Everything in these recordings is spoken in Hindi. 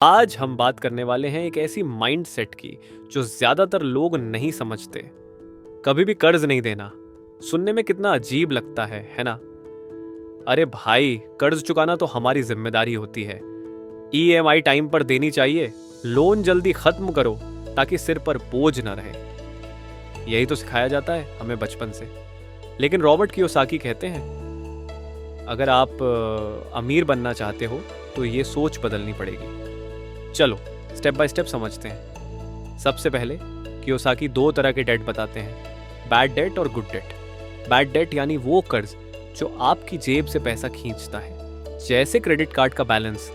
आज हम बात करने वाले हैं एक ऐसी माइंडसेट की जो ज्यादातर लोग नहीं समझते। कभी भी कर्ज नहीं देना सुनने में कितना अजीब लगता है ना? अरे भाई, कर्ज चुकाना तो हमारी जिम्मेदारी होती है। ईएमआई टाइम पर देनी चाहिए, लोन जल्दी खत्म करो ताकि सिर पर बोझ न रहे। यही तो सिखाया जाता है हमें बचपन से। लेकिन रॉबर्ट कियोसाकी कहते हैं, अगर आप अमीर बनना चाहते हो तो ये सोच बदलनी पड़ेगी। चलो स्टेप बाय स्टेप समझते हैं। सबसे पहले कियोसाकी दो तरह के डेट बताते हैं, बैड डेट और गुड डेट। बैड डेट यानी वो कर्ज जो आपकी जेब से पैसा खींचता है, जैसे क्रेडिट कार्ड का बैलेंस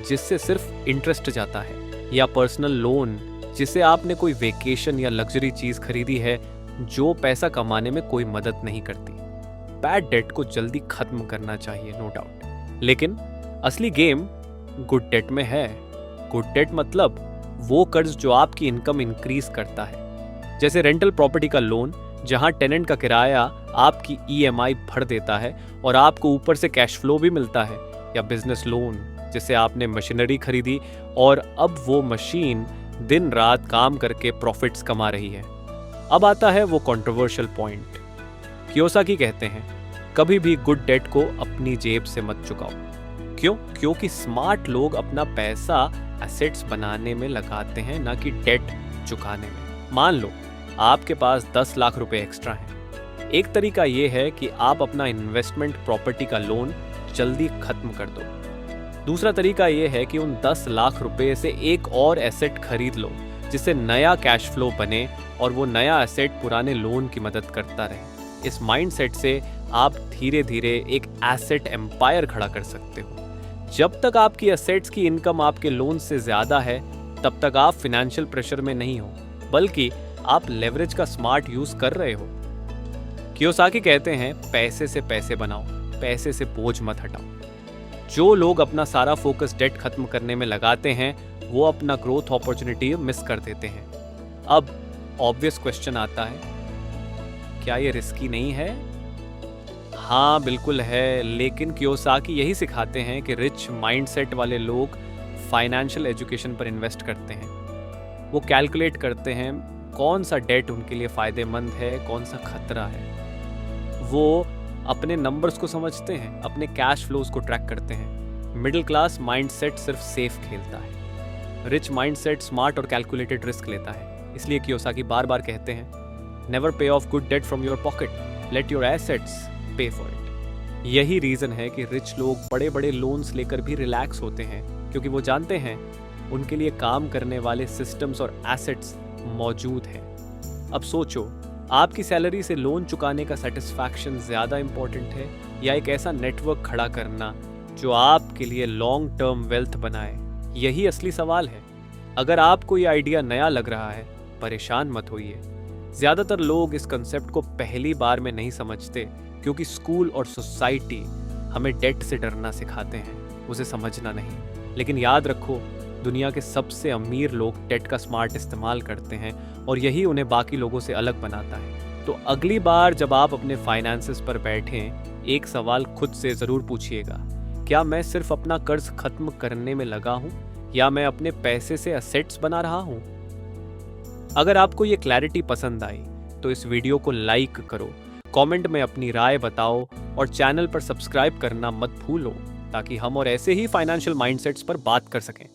जिससे सिर्फ इंटरेस्ट जाता है, या पर्सनल लोन जिसे आपने कोई वेकेशन या लग्जरी चीज खरीदी है जो पैसा कमाने में कोई मदद नहीं करती। बैड डेट को जल्दी खत्म करना चाहिए, नो डाउट। लेकिन असली गेम गुड डेट में है। गुड डेट मतलब वो कर्ज जो आपकी इनकम इंक्रीज करता है, जैसे रेंटल प्रॉपर्टी का लोन जहां टेनेंट का किराया आपकी ईएमआई भर देता है और आपको ऊपर से कैश फ्लो भी मिलता है, या बिजनेस लोन जिसे आपने मशीनरी खरीदी और अब वो मशीन दिन रात काम करके प्रॉफिट्स कमा रही है। अब आता है वो कंट्रोवर्शियल पॉइंट। कियोसाकी कहते हैं, कभी भी गुड डेट को अपनी जेब से मत चुकाओ। क्यों? क्योंकि स्मार्ट लोग अपना पैसा एसेट्स बनाने में लगाते हैं, ना कि डेट चुकाने में। मान लो आपके पास 10 लाख रुपए एक्स्ट्रा हैं। एक तरीका ये है कि आप अपना इन्वेस्टमेंट प्रॉपर्टी का लोन जल्दी खत्म कर दो। दूसरा तरीका ये है कि उन 10 लाख रुपए से एक और एसेट खरीद लो जिससे नया कैश फ्लो बने और वो नया एसेट पुराने लोन की मदद करता रहे। इस माइंडसेट से आप धीरे धीरे एक एसेट एम्पायर खड़ा कर सकते हो। जब तक आपकी एसेट्स की इनकम आपके लोन से ज्यादा है, तब तक आप फाइनेंशियल प्रेशर में नहीं हो, बल्कि आप लेवरेज का स्मार्ट यूज कर रहे हो। कियोसाकी कहते हैं, पैसे से पैसे बनाओ, पैसे से बोझ मत हटाओ। जो लोग अपना सारा फोकस डेट खत्म करने में लगाते हैं, वो अपना ग्रोथ अपॉर्चुनिटी मिस कर देते हैं। अब ऑब्वियस क्वेश्चन आता है, क्या ये रिस्की नहीं है? हाँ बिल्कुल है, लेकिन कियोसाकी यही सिखाते हैं कि रिच माइंडसेट वाले लोग फाइनेंशियल एजुकेशन पर इन्वेस्ट करते हैं। वो कैलकुलेट करते हैं कौन सा डेट उनके लिए फ़ायदेमंद है, कौन सा खतरा है। वो अपने नंबर्स को समझते हैं, अपने कैश फ्लोज को ट्रैक करते हैं। मिडिल क्लास माइंडसेट सिर्फ सेफ खेलता है, रिच माइंडसेट स्मार्ट और कैलकुलेटेड रिस्क लेता है। इसलिए कियोसाकी बार बार कहते हैं, never pay off good debt from your pocket, let your assets pay for it. यही रीजन है कि रिच लोग बड़े बड़े लोन्स लेकर भी रिलैक्स होते हैं, क्योंकि वो जानते हैं उनके लिए काम करने वाले सिस्टम्स और एसेट्स मौजूद हैं। अब सोचो, आपकी सैलरी से लोन चुकाने का सेटिस्फैक्शन ज्यादा इंपॉर्टेंट है, या एक ऐसा नेटवर्क खड़ा करना जो आपके लिए लॉन्ग टर्म वेल्थ बनाए? यही असली सवाल है। अगर आपको ये आइडिया नया लग रहा है, परेशान मत होइए। ज्यादातर लोग इस कंसेप्ट को पहली बार में नहीं समझते, क्योंकि स्कूल और सोसाइटी हमें डेट से डरना सिखाते हैं, उसे समझना नहीं। लेकिन याद रखो, दुनिया के सबसे अमीर लोग डेट का स्मार्ट इस्तेमाल करते हैं और यही उन्हें बाकी लोगों से अलग बनाता है। तो अगली बार जब आप अपने फाइनेंसेस पर बैठें, एक सवाल खुद से ज़रूर पूछिएगा, क्या मैं सिर्फ अपना कर्ज खत्म करने में लगा हूँ, या मैं अपने पैसे से एसेट्स बना रहा हूँ? अगर आपको ये क्लैरिटी पसंद आई तो इस वीडियो को लाइक करो, कमेंट में अपनी राय बताओ और चैनल पर सब्सक्राइब करना मत भूलो, ताकि हम और ऐसे ही फाइनेंशियल माइंडसेट्स पर बात कर सकें।